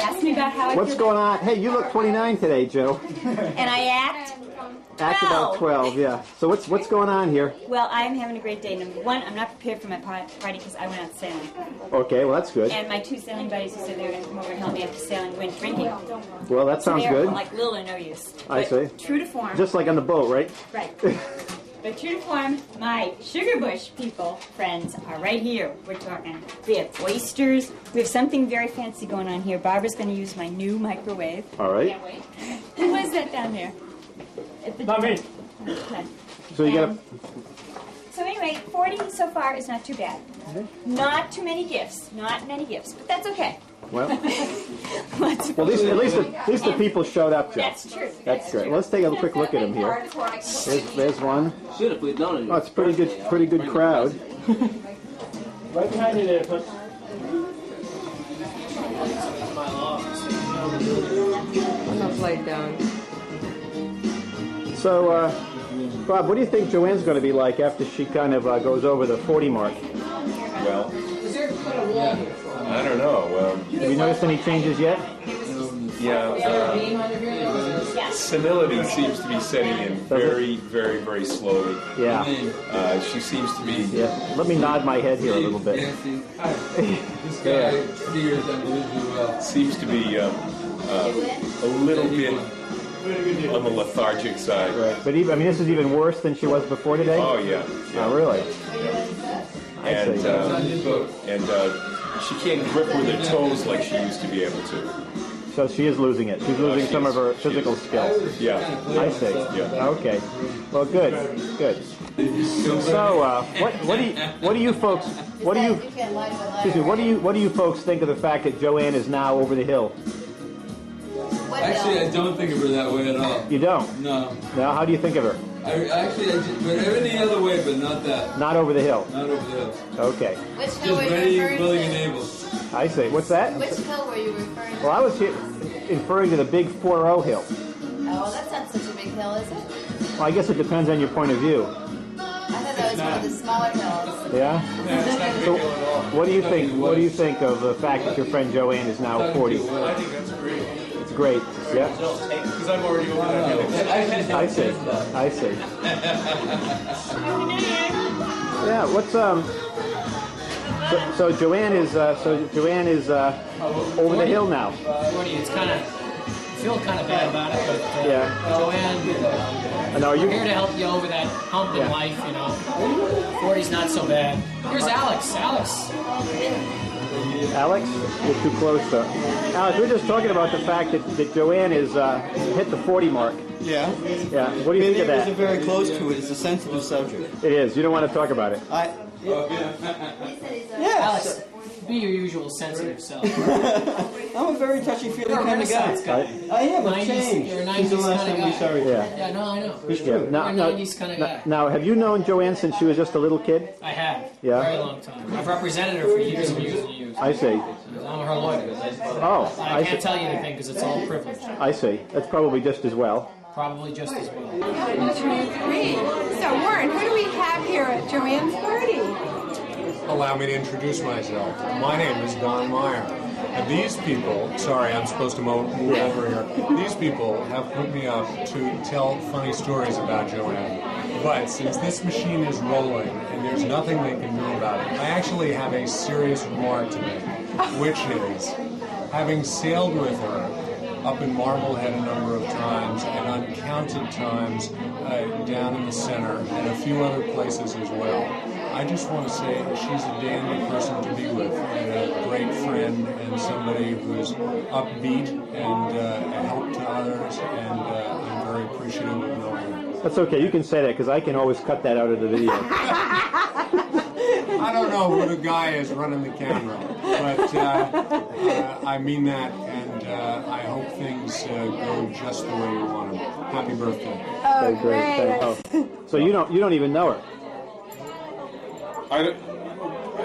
Ask me about how I What's feel. going on? Hey, you look 29 today, Joe. And I act? Act about 12, yeah. So what's going on here? Well, I'm having a great day. Number one, I'm not prepared for my party because I went out sailing. Okay, well, that's good. And my two sailing buddies who said they were going to come over and help me after sailing went drinking. Well, that sounds They're good. like little or no use. I see. True to form. Just like on the boat, right? Right. But true to form, my sugar bush people, friends, are right here. We're talking. We have oysters. We have something very fancy going on here. Barbara's going to use my new microwave. All right. Can't wait. Who was that down there? Not me. Okay. So you got to... So anyway, 40 so far is not too bad. Not too many gifts. Not many gifts. But that's okay. Well, Lots of at least the people showed up, Joe. That's true. That's great. Let's take a quick look at them here. There's one. Oh, it's pretty good crowd. Right behind you there, Puss. I'm not played down. So, Bob, what do you think Joann's going to be like after she kind of goes over the 40 mark? Well, I don't know. Have you noticed any changes yet? Senility seems to be setting in very, very, very slowly. Yeah. She seems to be... Yeah. Let me nod my head here a little bit. This guy, 3 years unbelievably well. Seems to be a little bit on the lethargic side. Right. But even, I mean, this is even worse than she was before today? Oh, yeah. Oh, really? And she can't grip with her toes like she used to be able to. So she is losing it. She's losing some of her physical skills. Yeah. I see. Yeah. Okay. Well, good. Good. So, what do you folks think of the fact that Joann is now over the hill? Actually, I don't think of her that way at all. You don't? No. Now, how do you think of her? But everything the other way, but not that. Not over the hill. Not over the hill. Okay. Which hill Just were ready, you referring willing, to? and able. I see. What's that? Which hill were you referring to? Well, I was here referring to the big 4-0 hill. Oh, well, that's not such a big hill, is it? Well, I guess it depends on your point of view. I thought that was one of the smaller hills. Yeah? So, what do you think? What do you think of the fact that your friend Joann is now 40? I think that's great. It's great. Yeah. Because I'm already over that hill. I see. I see. Yeah. What's So Joann is over the hill now. 40. It's kind of feel kind of bad about it, but Joann, are you we're here to help you over that hump in life. You know, 40's not so bad. Here's Alex. Alex, you're too close, sir. Alex, we're just talking about the fact that Joann is hit the 40 mark. Yeah. Yeah. What do you think of that? It's very close to it. It's a sensitive subject. It is. You don't want to talk about it. Alex, be your usual sensitive self. I'm a very touchy-feely kind of guy. I am. I've changed. You're a 90s Since the last kind of time we guy. saw each other. Yeah, no, I know. It's Yeah. true. You're a 90s kind of guy. Now, have you known Joann since she was just a little kid? I have. Yeah. A very long time. I've represented her for years and years and years. I see. I'm her lawyer. Oh, I can't tell you anything because it's all privileged. I see. That's probably just as well. Probably just as well. Great. So, Warren, who do we have here at Joann's party? Allow me to introduce myself. My name is Don Meyer. And these people, sorry, I'm supposed to move over here. These people have put me up to tell funny stories about Joann. But since this machine is rolling and there's nothing they can do about it, I actually have a serious remark to make, which is, having sailed with her up in Marblehead a number of times and uncounted times down in the center and a few other places as well, I just want to say that she's a dandy person to be with and a great friend and somebody who's upbeat and a help to others, and I'm very appreciative of knowing her. That's okay. You can say that because I can always cut that out of the video. I don't know who the guy is running the camera, but I mean that, and I hope things go just the way you want them. Happy birthday! Oh, great. Thanks. So you don't even know her.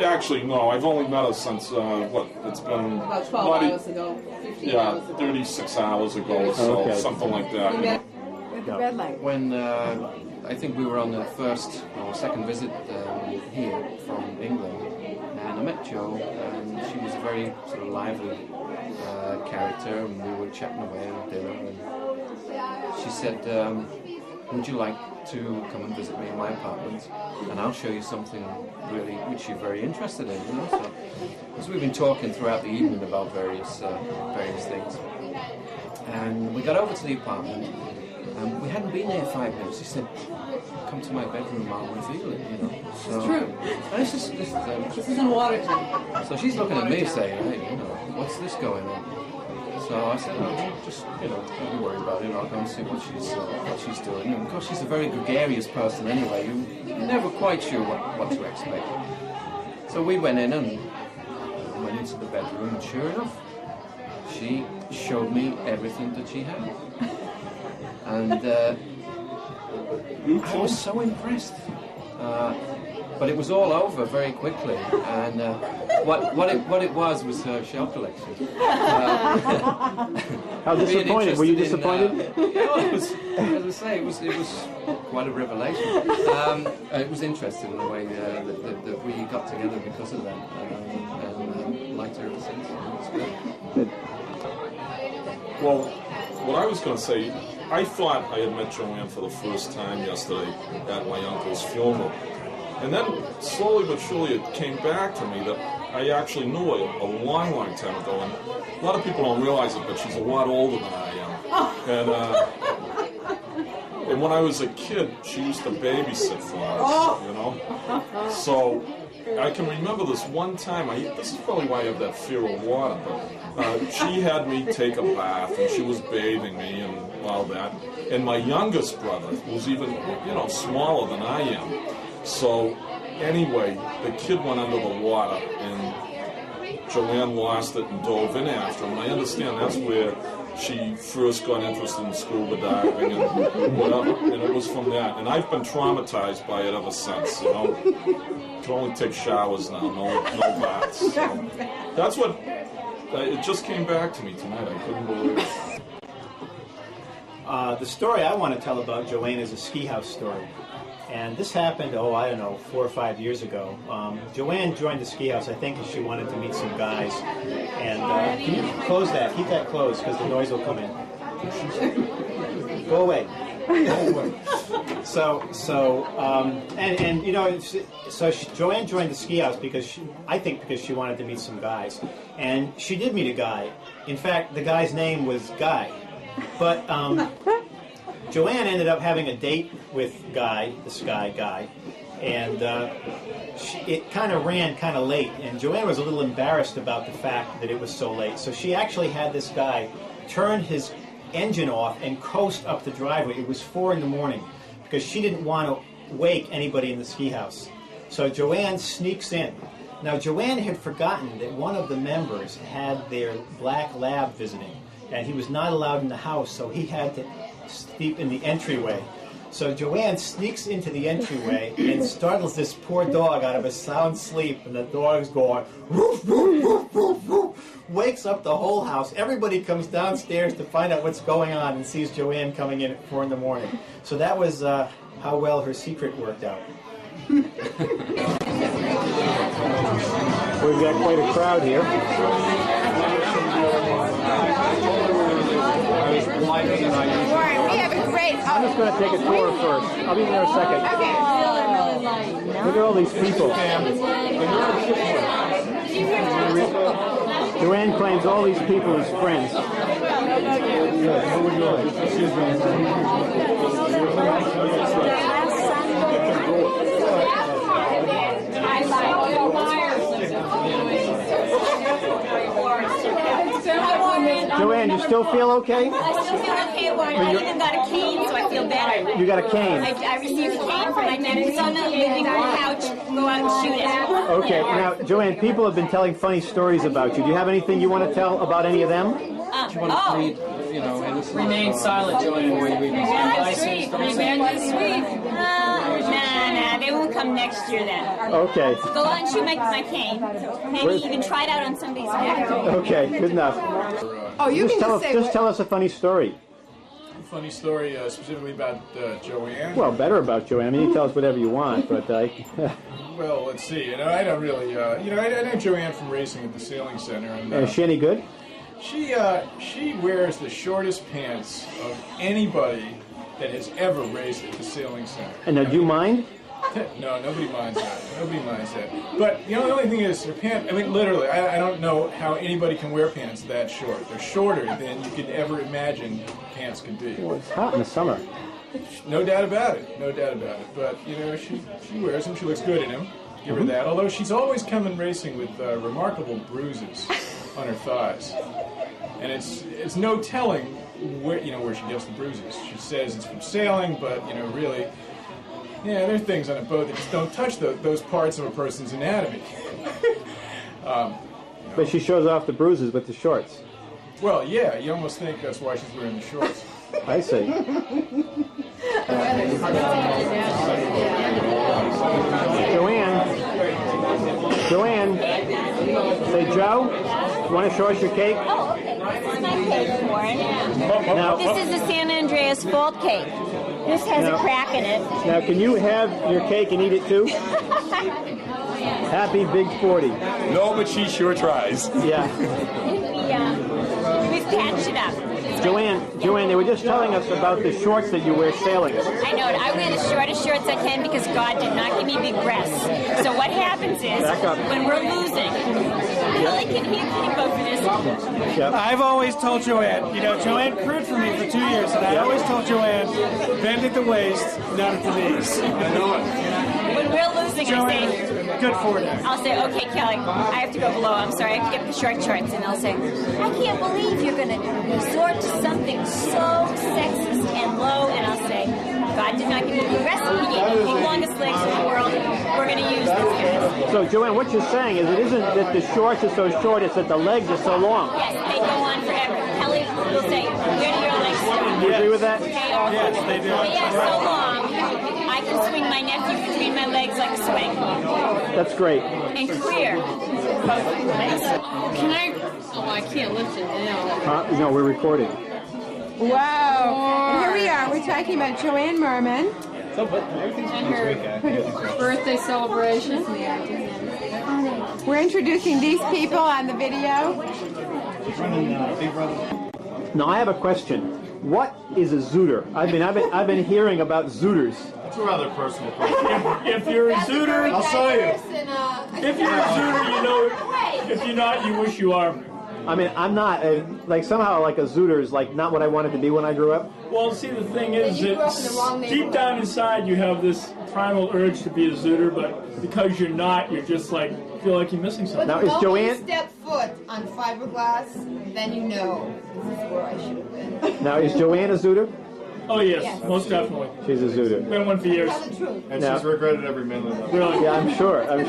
Actually, no. I've only met her since it's been About 12 hours ago, 15 hours ago. 36 hours ago, so something like that. With the red light. When I think we were on the first or second visit here from England, and I met Jo, and she was a very sort of lively character. liked her, and we were chatting away at dinner, and she said, would you like to come and visit me in my apartment, and I'll show you something really which you're very interested in, you know. So we've been talking throughout the evening about various things, and we got over to the apartment, and we hadn't been there 5 minutes. She said, come to my bedroom, I'll reveal it, you know. So, It's true. And this is in Waterton. So she's looking at me saying, hey, you know, what's this going on? So I said, oh, just, you know, don't worry about it. I'll go and see what she's doing. And of course, she's a very gregarious person anyway. You're never quite sure what to expect. So we went in and went into the bedroom, and sure enough, she showed me everything that she had. And I was so impressed. But it was all over very quickly, and what it was her shell collection. How disappointed? Were you disappointed? Yeah, it was, as I say, it was quite a revelation. It was interesting in the way that we got together because of that, and liked her ever since. It was good. Well, what I was going to say, I thought I had met Joann for the first time yesterday at my uncle's funeral. And then, slowly but surely, it came back to me that I actually knew her a long, long time ago. And a lot of people don't realize it, but she's a lot older than I am. And when I was a kid, she used to babysit for us, you know? So I can remember this one time, this is probably why I have that fear of water, but she had me take a bath, and she was bathing me and all that. And my youngest brother was even, you know, smaller than I am. So, anyway, the kid went under the water, and Joann lost it and dove in after him. And I understand that's where she first got interested in scuba diving and whatever, and it was from that. And I've been traumatized by it ever since, you know. Can only take showers now, no baths. So that's what, it just came back to me tonight. I couldn't believe it. The story I want to tell about Joann is a ski house story. And this happened, I don't know, 4 or 5 years ago. Joann joined the ski house, I think, because she wanted to meet some guys. And can you close that? Keep that closed, because the noise will come in. Go away. So Joann joined the ski house because she wanted to meet some guys. And she did meet a guy. In fact, the guy's name was Guy. But Joann ended up having a date with this guy, and it kind of ran kind of late, and Joann was a little embarrassed about the fact that it was so late. So she actually had this guy turn his engine off and coast up the driveway. It was 4 in the morning because she didn't want to wake anybody in the ski house. So Joann sneaks in. Now Joann had forgotten that one of the members had their black lab visiting, and he was not allowed in the house, so he had to sleep in the entryway. So Joann sneaks into the entryway and startles this poor dog out of a sound sleep, and the dog's going woof, woof, woof, woof, woof, wakes up the whole house. Everybody comes downstairs to find out what's going on and sees Joann coming in at 4 in the morning. So that was how well her secret worked out. We've got quite a crowd here. Warren, we have a great... I'm just going to take a tour first. I'll be there in a second. Okay. Look at all these people. Joann claims all these people as friends. Joann, you still feel okay? I still feel okay, Warren. I even got a cane, so I feel better. You got a cane? I received a cane from my dentist on the living room couch. Go out and shoot it. Okay, now, Joann, people have been telling funny stories about you. Do you have anything you want to tell about any of them? Do you want to read, you know, remain silent, Joann, before you read these advices. Nah, they won't come next year then. Okay. Go out and shoot my cane. Maybe even try it out on somebody's neck. Okay, good enough. Oh, you can just say... Just tell us a funny story. Funny story specifically about Joann? Well, better about Joann. I mean, you tell us whatever you want, but well, let's see. You know, I don't really... I know Joann from racing at the sailing center. And, is she any good? She wears the shortest pants of anybody that has ever raced at the sailing center. And now, do you mind? No, nobody minds that. Nobody minds that. But the only thing is, her pants, I mean, literally, I don't know how anybody can wear pants that short. They're shorter than you could ever imagine pants can be. Well, it's hot in the summer. No doubt about it. No doubt about it. But, you know, she wears them. She looks good in them. Give her that. Although she's always coming racing with remarkable bruises on her thighs. And it's no telling where she gets the bruises. She says it's from sailing, but, you know, really... Yeah, there are things on a boat that just don't touch those parts of a person's anatomy. But she shows off the bruises with the shorts. Well, yeah, you almost think that's why she's wearing the shorts. I see. Joann, say, Joe, you want to show us your cake? Oh, okay. This is my cake, Warren. Now, This is the San Andreas Fault cake. This has a crack in it. Now, can you have your cake and eat it too? Happy Big 40. No, but she sure tries. Yeah. We've patched it up. Joann, they were just telling us about the shorts that you wear sailing. I know it. I wear the shortest shorts I can because God did not give me big breasts. So what happens is, when we're losing, Kelly can go for this. Yep. I've always told Joann, Joann crewed for me for 2 years, and I always told Joann, bend at the waist, not at the knees. I know it. When we're losing, Joann, I say, good for you. I'll say, okay, Kelly, I have to go below. I'm sorry, I have to get the short shorts. And I'll say, I can't believe you're going to resort to something so sexist and low. And I'll say, God did not give me the recipe. He gave me the longest legs in the world. We're going to use this, guys. So, Joann, what you're saying is it isn't that the shorts are so short, it's that the legs are so long. Yes, they go on forever. Kelly will say, where do your legs start? Do you agree with that? Yes, they do. They are so long. I can swing my nephew between my legs like a swing. That's great. And queer. Can I? Oh, I can't lift it now. No, we're recording. Wow. And here we are. We're talking about Joann Merman. And her birthday celebration. We're introducing these people on the video. Now, I have a question. What is a zooter? I've been hearing about zooters. It's a rather personal question. If you're a zooter, I'll show you. If you're a zooter, you know it. If you're not, you wish you are. I mean, I'm not. Somehow, like a zooter is like not what I wanted to be when I grew up. Well, see, the thing is that deep down inside you have this primal urge to be a zooter, but because you're not, you're just like, feel like you're missing something. Now, is Joann... step foot on fiberglass, then you know this is where I should have been. Now, is Joann a zooter? Oh, yes, most definitely. She's a zooter. Been one for years. Tell the truth. And she's regretted every minute of it. Really? Yeah, I'm sure. The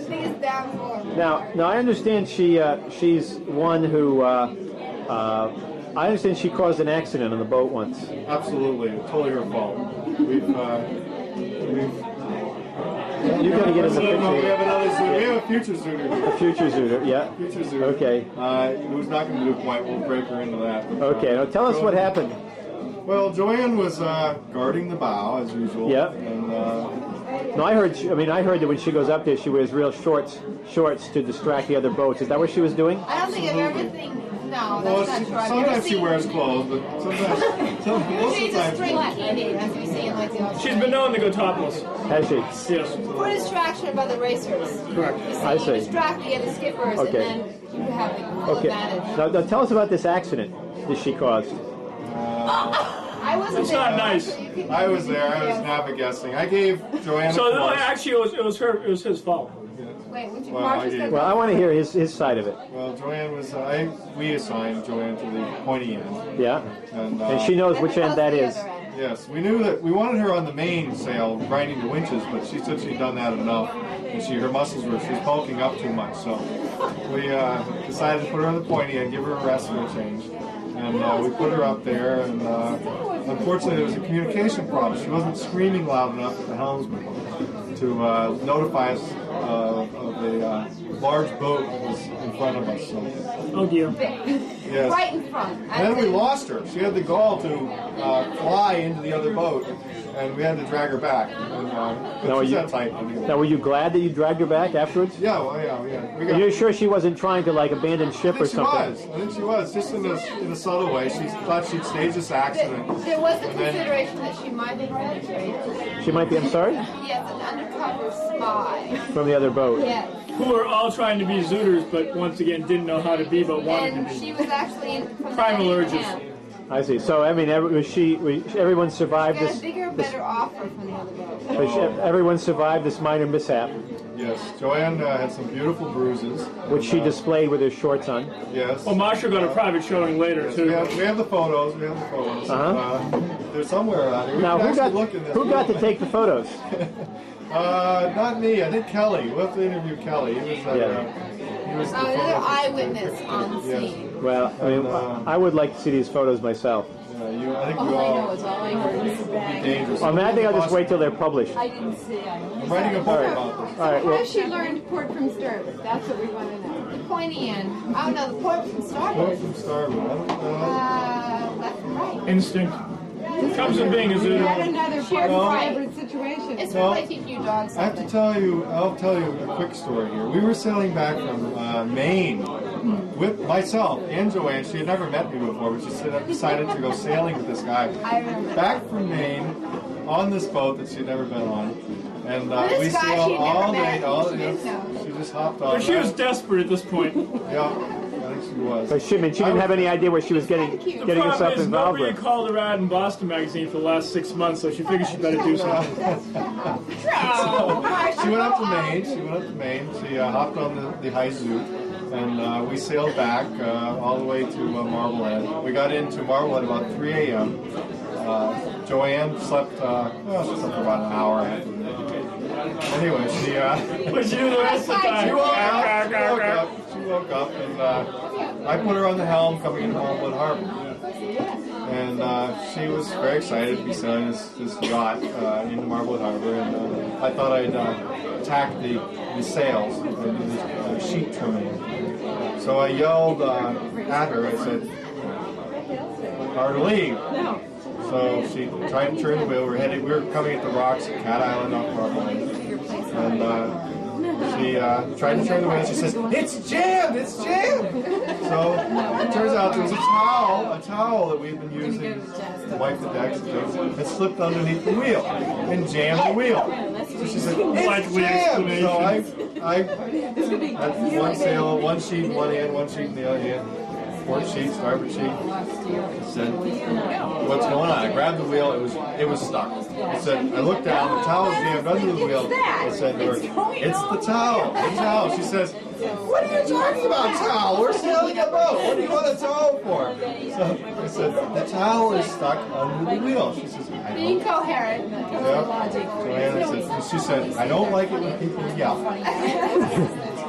thing is down for me. Now, I understand she's one who... I understand she caused an accident on the boat once. Absolutely. Totally her fault. We've You're going to get in the picture. We have another zooter. We have a future zooter. A future zooter, yeah. Future zooter. Okay. Who's not going to do a point. We'll break her into that. Okay. Now tell us what happened. Well, Joann was guarding the bow as usual. Yep. And no, I heard that when she goes up there, she wears real shorts to distract the other boats. Is that what she was doing? I don't think I've ever seen. No, well, that's not true. sometimes she wears clothes, but sometimes most of the time. As we see in like the She's been known to go topless. Has she? Yes. For distraction of other racers. Correct. I see. You distract the other skippers, Okay. and then you have the full Okay. advantage. Now tell us about this accident that she caused. I wasn't It's there. not nice. I was there. I was navigating. I gave Joann. So no, actually, it was his fault. Wait, would you Well, I want to hear his side of it. Well, Joann was. We assigned Joann to the pointy end. Yeah. And she knows which end that is. Yes, we knew that we wanted her on the main sail, grinding the winches, but she said she'd done that enough, and her muscles she's bulking up too much. So we decided to put her on the pointy end, give her a rest and a change, and we put her up there. And unfortunately, there was a communication problem. She wasn't screaming loud enough at the helmsman to notify us of the large boat that was in front of us. So. Oh dear. Yes. Right in front. And then we lost her. She had the gall to fly into the other boat, and we had to drag her back. And, Now, were you glad that you dragged her back afterwards? Yeah, well, yeah. Are you sure she wasn't trying to like abandon ship or something? I think she was, just in a subtle way. She thought she'd stage this accident. There was a consideration that she might have been a traitor. She might be. I'm sorry. Yes, an undercover spy. From the other boat. Yes. Who were all trying to be Zooters, but once again didn't know how to be, but wanted And to be. she was actually in Primal urges. I see. So I mean, everyone survived Got a this. bigger, better offer from the other boat. Everyone survived this minor mishap. Yes, Joann had some beautiful bruises, which she displayed with her shorts on. Yes. Well, Marshall got a private showing later too. We have the photos. They're somewhere around here. Now, who got to take the photos? Not me. I think Kelly. We'll have to interview Kelly. He was the Another eyewitness on scene. Well, I mean, I would like to see these photos myself. I think all I know is all I heard is dangerous. I mean, I think I'll just wait till they're published. I didn't see it. I'm writing a book about this. All right. How Well, she learned port from starboard? That's what we want to know. The pointy end. Oh no, the port from starboard. Port from starboard. I don't know. Left and right. Instinct. Comes with being a Yet Zooter. another port from starboard situation. It's really teaching you dogs. I have to tell you, I'll tell you a quick story here. We were sailing back from Maine with myself and Joann. She had never met me before, but she decided to go sailing with this guy. I remember. Back from Maine on this boat that she'd never been on. And we This guy sailed she'd all never day. met. She just hopped on. But she was desperate at this point. Yeah, I think she was. so she didn't have any idea what she was getting The herself problem is involved nobody with. called her out in Boston Magazine for the last 6 months, so she figured she better do something. She went up to Maine. She hopped on the high zoot, and we sailed back all the way to Marblehead. We got into Marblehead about 3 a.m. Joann slept for about an hour after that. Anyway, What'd you do the rest of the time? She woke up, and I put her on the helm coming into Marblehead Harbor. And she was very excited to be sailing this yacht into Marblehead Harbor, and I thought I'd attack the sails and do the sheet trimming. So I yelled at her. I said, "Hard to leave." So she tried to turn the wheel. We were coming at the rocks at Cat Island off Marblehead, and she tried to turn the wheel. She says, "It's jammed! It's jammed!" So it turns out there was a towel that we've been using to wipe the decks. It slipped underneath the wheel and jammed the wheel. So she said, "It's jammed!" So I had one sail, one sheet in one hand, one sheet in the other hand. Port sheet, starboard sheet. I said, "What's going on?" I grabbed the wheel. It was stuck. I said, I looked down. The towel's jammed under the wheel. I said to her, "It's the towel. The towel." She says, "What are you talking about, towel? We're sailing a boat. What do you want a towel for?" So I said, "The towel is stuck under the wheel." She says, "I Being don't." coherent. Logic. She said, "I don't like it when people yell.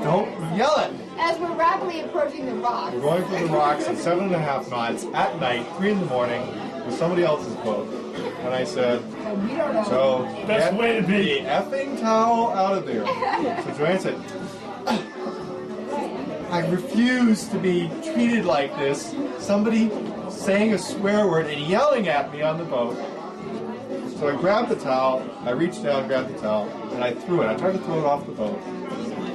Don't yell it." As we're rapidly approaching the rocks. We're going for the rocks at 7.5 knots at night, 3 in the morning, with somebody else's boat. And I said, "So Best way to be. the effing towel out of there." So Joann said, "I refuse to be treated like this. Somebody saying a swear word and yelling at me on the boat." So I grabbed the towel, I reached down, grabbed the towel, and I threw it. I tried to throw it off the boat,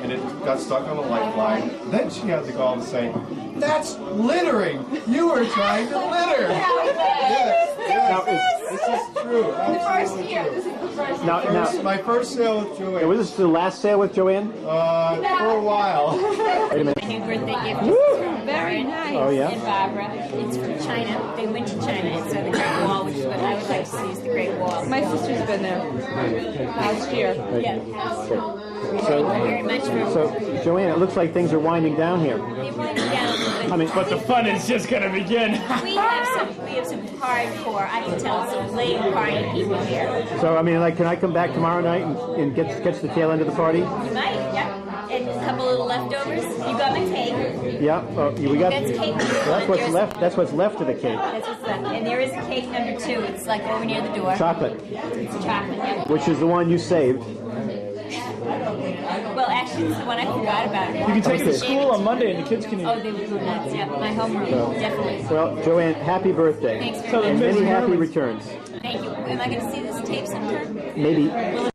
and it got stuck on the lifeline. Then she had the gall to say, "That's littering! You were trying to litter!" Yes, this is true. The first year. This is the first year. My first sail with Joann. Was this the last sail with Joann? For a while. Wait a minute. My new birthday gift is from Very Warren nice. Oh, yeah? and Barbara. It's from China. They went to China, and so the Great Wall, which is what I would like to see, is the Great Wall. My sister's been there last year. Yeah. So, Very much for so, Joann, it looks like things are winding down here. They're winding down, I mean, But the fun is just gonna begin. we have some hardcore, I can tell, some late party people here. so I mean, like, can I come back tomorrow night and catch the tail end of the party? You might, yeah. And a couple little leftovers. You got my cake. Yeah. We got. That's cake number That's one. what's There's- left. That's what's left of the cake. That's what's left. And there is cake number 2. It's like over near the door. Chocolate, It's chocolate, yeah. which is the one you saved. Well, actually, this is the one I forgot about. You can take it to school on Monday and the kids can eat. Oh, they would go nuts. Yeah, my homeroom, definitely. Well, Joann, happy birthday. Thanks very and much. many happy returns. Thank you. Am I going to see this tape sometime? Maybe. Will